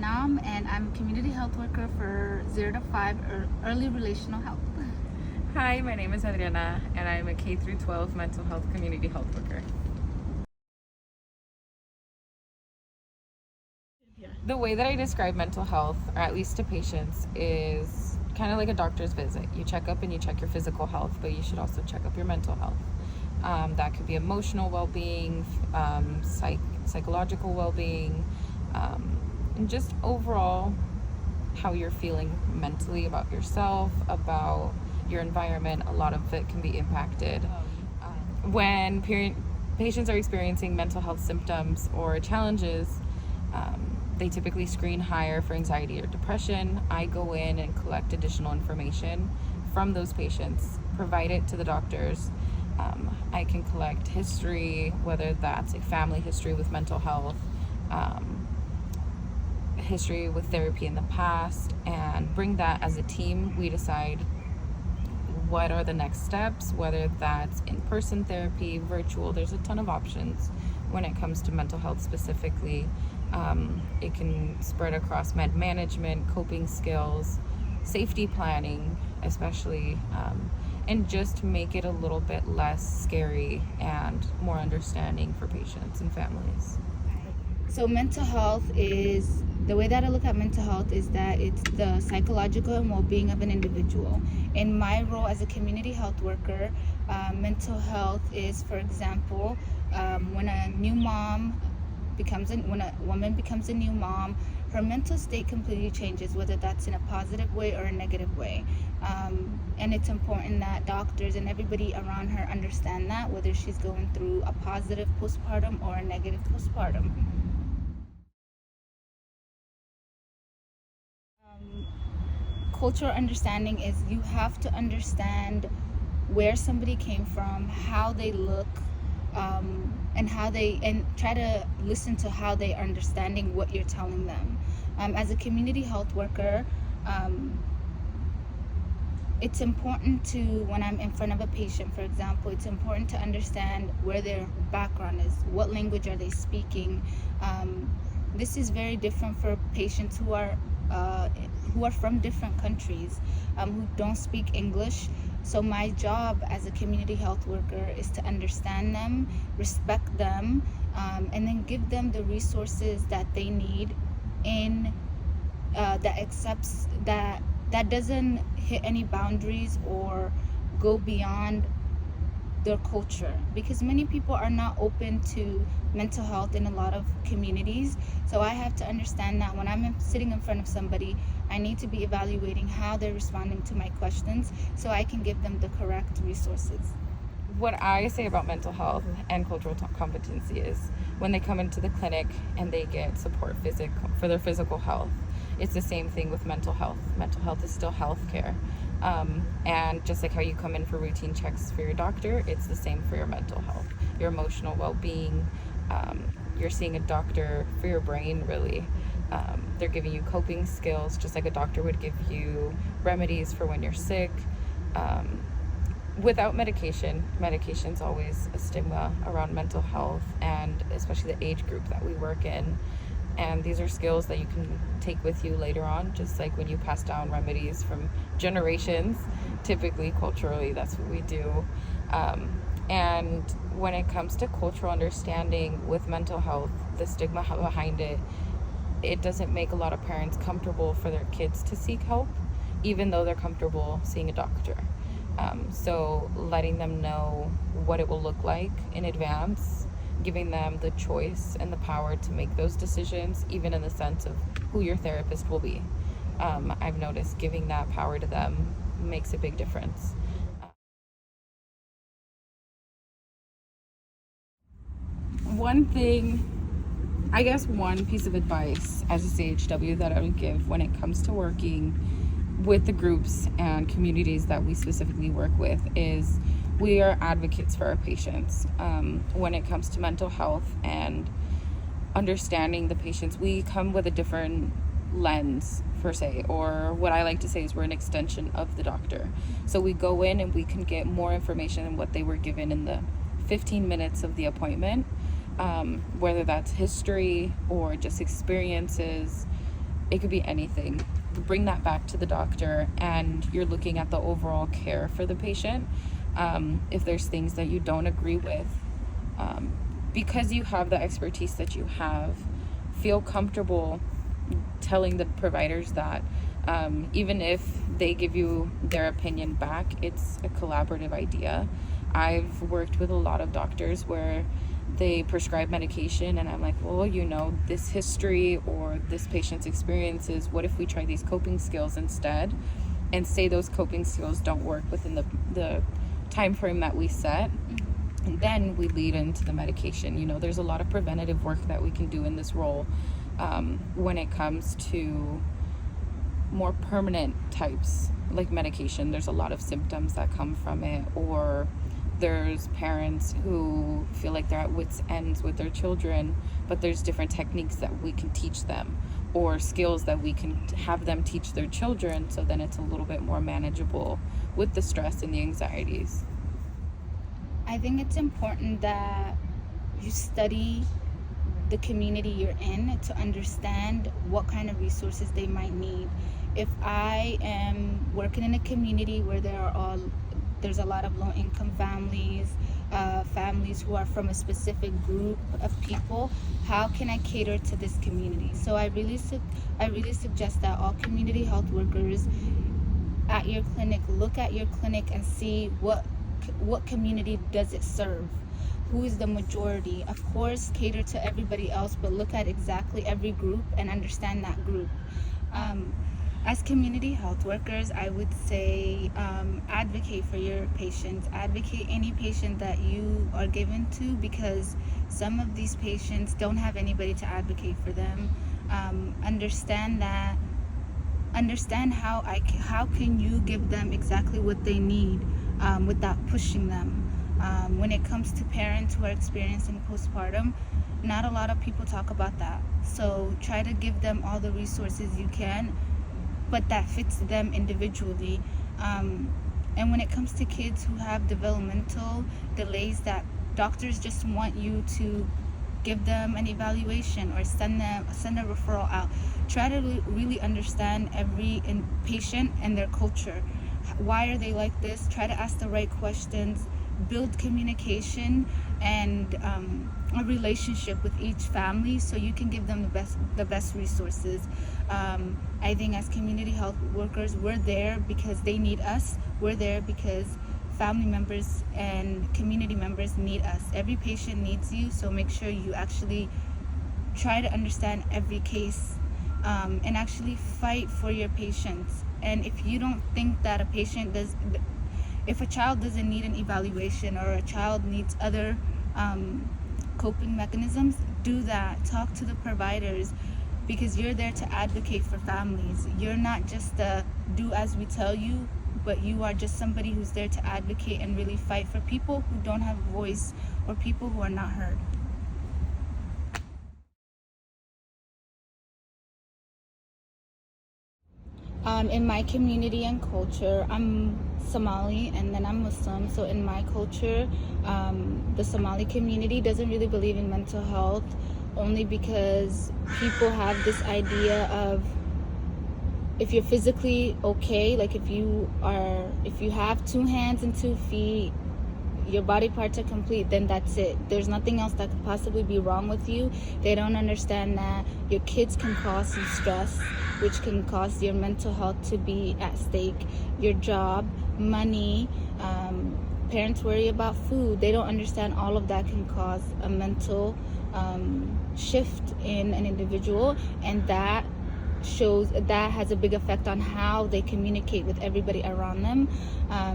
Nam, and I'm a community health worker for 0 to 5 early relational health. Hi, my name is Adriana, and I'm a K through 12 mental health community health worker. The way that I describe mental health, or at least to patients, is kind of like a doctor's visit. You check up and you check your physical health, but you should also check up your mental health. That could be emotional well-being, psychological well-being, and just overall how you're feeling mentally about yourself, about your environment. A lot of it can be impacted. When patients are experiencing mental health symptoms or challenges, they typically screen higher for anxiety or depression. I go in and collect additional information from those patients, provide it to the doctors. I can collect history, whether that's a family history with mental health, history with therapy in the past, and bring that as a team. We decide what are the next steps, whether that's in-person therapy, virtual. There's a ton of options when it comes to mental health specifically. It can spread across med management, coping skills, safety planning, especially, and just make it a little bit less scary and more understanding for patients and families. So mental health is, the way that I look at mental health is that it's the psychological and well-being of an individual. In my role as a community health worker, mental health is, for example, when a woman becomes a new mom, her mental state completely changes, whether that's in a positive way or a negative way. And it's important that doctors and everybody around her understand that, whether she's going through a positive postpartum or a negative postpartum. Cultural understanding is you have to understand where somebody came from, how they look, and try to listen to how they are understanding what you're telling them. As a community health worker, it's important to, when I'm in front of a patient, for example, it's important to understand where their background is, what language are they speaking. This is very different for patients who are from different countries, who don't speak English. So my job as a community health worker is to understand them, respect them, and then give them the resources that they need that doesn't hit any boundaries or go beyond their culture, because many people are not open to mental health in a lot of communities. So I have to understand that when I'm sitting in front of somebody, I need to be evaluating how they're responding to my questions so I can give them the correct resources. What I say about mental health and cultural competency is when they come into the clinic and they get support for their physical health, it's the same thing with mental health. Mental health is still healthcare. And just like how you come in for routine checks for your doctor, it's the same for your mental health, your emotional well-being. You're seeing a doctor for your brain, really. They're giving you coping skills, just like a doctor would give you remedies for when you're sick. Without medication, medication's always a stigma around mental health, and especially the age group that we work in. And these are skills that you can take with you later on, just like when you pass down remedies from generations. Typically, culturally, that's what we do. And when it comes to cultural understanding with mental health, the stigma behind it, it doesn't make a lot of parents comfortable for their kids to seek help, even though they're comfortable seeing a doctor. So letting them know what it will look like in advance, giving them the choice and the power to make those decisions, even in the sense of who your therapist will be. I've noticed giving that power to them makes a big difference. One piece of advice as a CHW that I would give when it comes to working with the groups and communities that we specifically work with is we are advocates for our patients. When it comes to mental health and understanding the patients, we come with a different lens, per se, or what I like to say is we're an extension of the doctor. So we go in and we can get more information than what they were given in the 15 minutes of the appointment, whether that's history or just experiences. It could be anything. Bring that back to the doctor, and you're looking at the overall care for the patient. If there's things that you don't agree with, because you have the expertise that you have, feel comfortable telling the providers that. Even if they give you their opinion back, it's a collaborative idea. I've worked with a lot of doctors where they prescribe medication and I'm like, well, this history or this patient's experiences, what if we try these coping skills instead? And say those coping skills don't work within the time frame that we set, and then we lead into the medication. There's a lot of preventative work that we can do in this role when it comes to more permanent types like medication. There's a lot of symptoms that come from it, or there's parents who feel like they're at wit's ends with their children, but there's different techniques that we can teach them, or skills that we can have them teach their children, so then it's a little bit more manageable with the stress and the anxieties. I think it's important that you study the community you're in to understand what kind of resources they might need. If I am working in a community where there's a lot of low-income families, families who are from a specific group of people, how can I cater to this community? So I really suggest that all community health workers at your clinic look at your clinic and see what community does it serve. Who is the majority? Of course, cater to everybody else, but look at exactly every group and understand that group. As community health workers, I would say advocate for your patients. Advocate any patient that you are given to, because some of these patients don't have anybody to advocate for them. Understand how can you give them exactly what they need without pushing them. When it comes to parents who are experiencing postpartum, not a lot of people talk about that. So try to give them all the resources you can, but that fits them individually. And when it comes to kids who have developmental delays that doctors just want you to give them an evaluation or send a referral out, try to really understand every patient and their culture. Why are they like this? Try to ask the right questions. Build communication and a relationship with each family so you can give them the best resources. I think as community health workers, we're there because they need us. We're there because family members and community members need us. Every patient needs you, so make sure you actually try to understand every case and actually fight for your patients. And if you don't think that if a child doesn't need an evaluation or a child needs other coping mechanisms, do that. Talk to the providers, because you're there to advocate for families. You're not just a do as we tell you, but you are just somebody who's there to advocate and really fight for people who don't have a voice or people who are not heard. In my community and culture, I'm Somali and then I'm Muslim. So in my culture, the Somali community doesn't really believe in mental health, only because people have this idea of if you're physically okay, like if you have 2 hands and 2 feet, your body parts are complete, then that's it. There's nothing else that could possibly be wrong with you. They don't understand that your kids can cause you stress, which can cause your mental health to be at stake. Your job, money, parents worry about food. They don't understand all of that can cause a mental shift in an individual, and that has a big effect on how they communicate with everybody around them.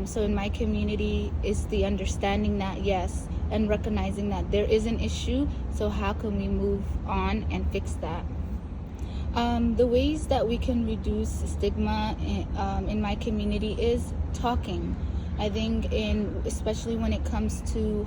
So in my community is the understanding that yes, and recognizing that there is an issue, so how can we move on and fix that? The ways that we can reduce stigma in my community is talking. I think especially when it comes to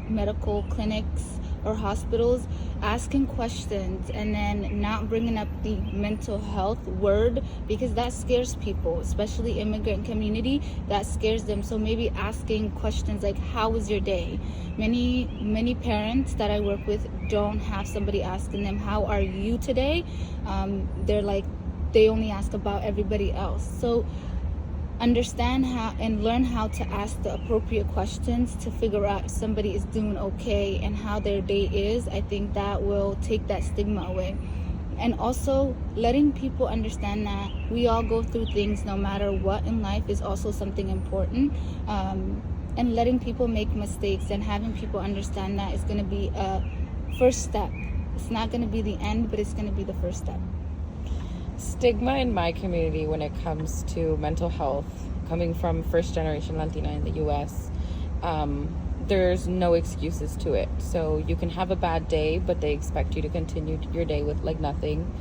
medical clinics or hospitals, asking questions and then not bringing up the mental health word, because that scares people, especially immigrant community, that scares them. So maybe asking questions like, how was your day? Many parents that I work with don't have somebody asking them, how are you today? They're like, they only ask about everybody else. So understand how and learn how to ask the appropriate questions to figure out if somebody is doing okay and how their day is. I think that will take that stigma away. And also letting people understand that we all go through things no matter what in life is also something important. And letting people make mistakes and having people understand that is going to be a first step. It's not going to be the end, but it's going to be the first step. Stigma in my community when it comes to mental health, coming from first generation Latina in the US, there's no excuses to it. So you can have a bad day, but they expect you to continue your day with like nothing.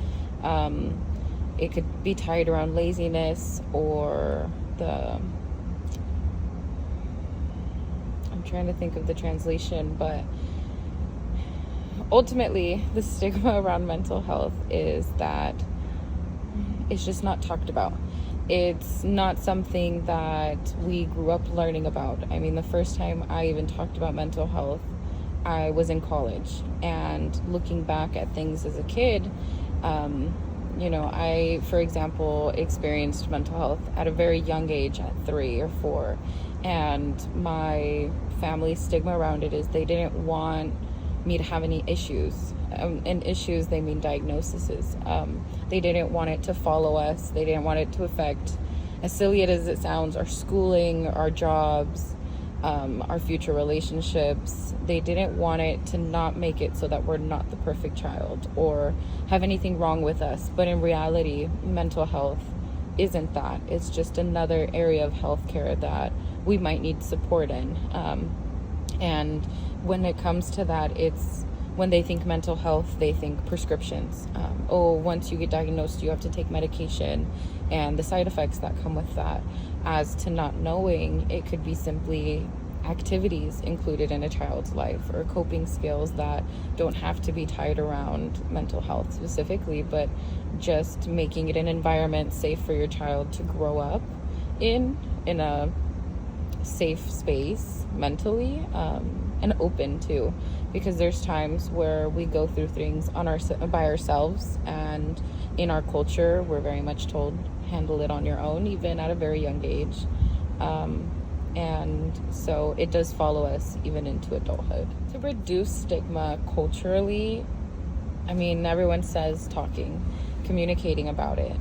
It could be tied around laziness or I'm trying to think of the translation, but ultimately the stigma around mental health is that it's just not talked about. It's not something that we grew up learning about. I mean, the first time I even talked about mental health, I was in college. And looking back at things as a kid, I, for example, experienced mental health at a very young age, at 3 or 4. And my family's stigma around it is they didn't want me to have any issues. And issues, they mean diagnoses. They didn't want it to follow us. They didn't want it to affect, as silly as it sounds, our schooling, our jobs, our future relationships. They didn't want it to not make it so that we're not the perfect child or have anything wrong with us. But in reality, mental health isn't that. It's just another area of healthcare that we might need support in. And when it comes to that, it's when they think mental health, they think prescriptions. Once you get diagnosed, you have to take medication and the side effects that come with that. As to not knowing, it could be simply activities included in a child's life or coping skills that don't have to be tied around mental health specifically, but just making it an environment safe for your child to grow up in a safe space mentally, and open to, because there's times where we go through things by ourselves, and in our culture we're very much told handle it on your own, even at a very young age, and so it does follow us even into adulthood. To reduce stigma culturally, I mean, everyone says communicating about it,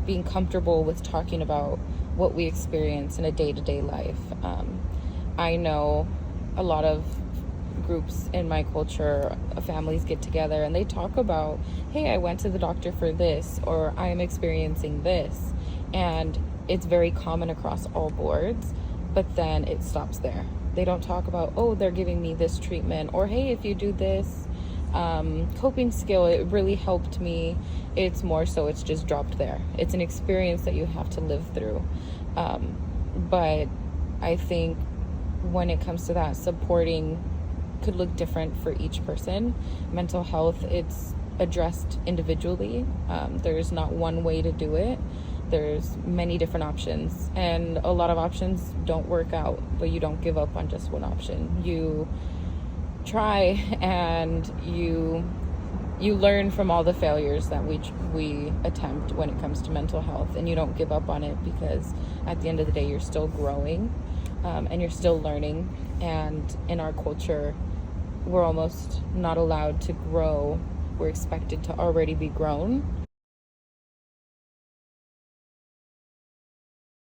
being comfortable with talking about what we experience in a day-to-day life. I know a lot of groups in my culture, families get together and they talk about, hey, I went to the doctor for this, or I am experiencing this, and it's very common across all boards, but then it stops there. They don't talk about, oh, they're giving me this treatment, or hey, if you do this coping skill, it really helped me. It's more so it's just dropped there. It's an experience that you have to live through, but I think when it comes to that, supporting could look different for each person. Mental health, it's addressed individually. There's not one way to do it. There's many different options, and a lot of options don't work out, but you don't give up on just one option. You try and you learn from all the failures that we attempt when it comes to mental health, and you don't give up on it, because at the end of the day you're still growing, and you're still learning. And in our culture, we're almost not allowed to grow. We're expected to already be grown,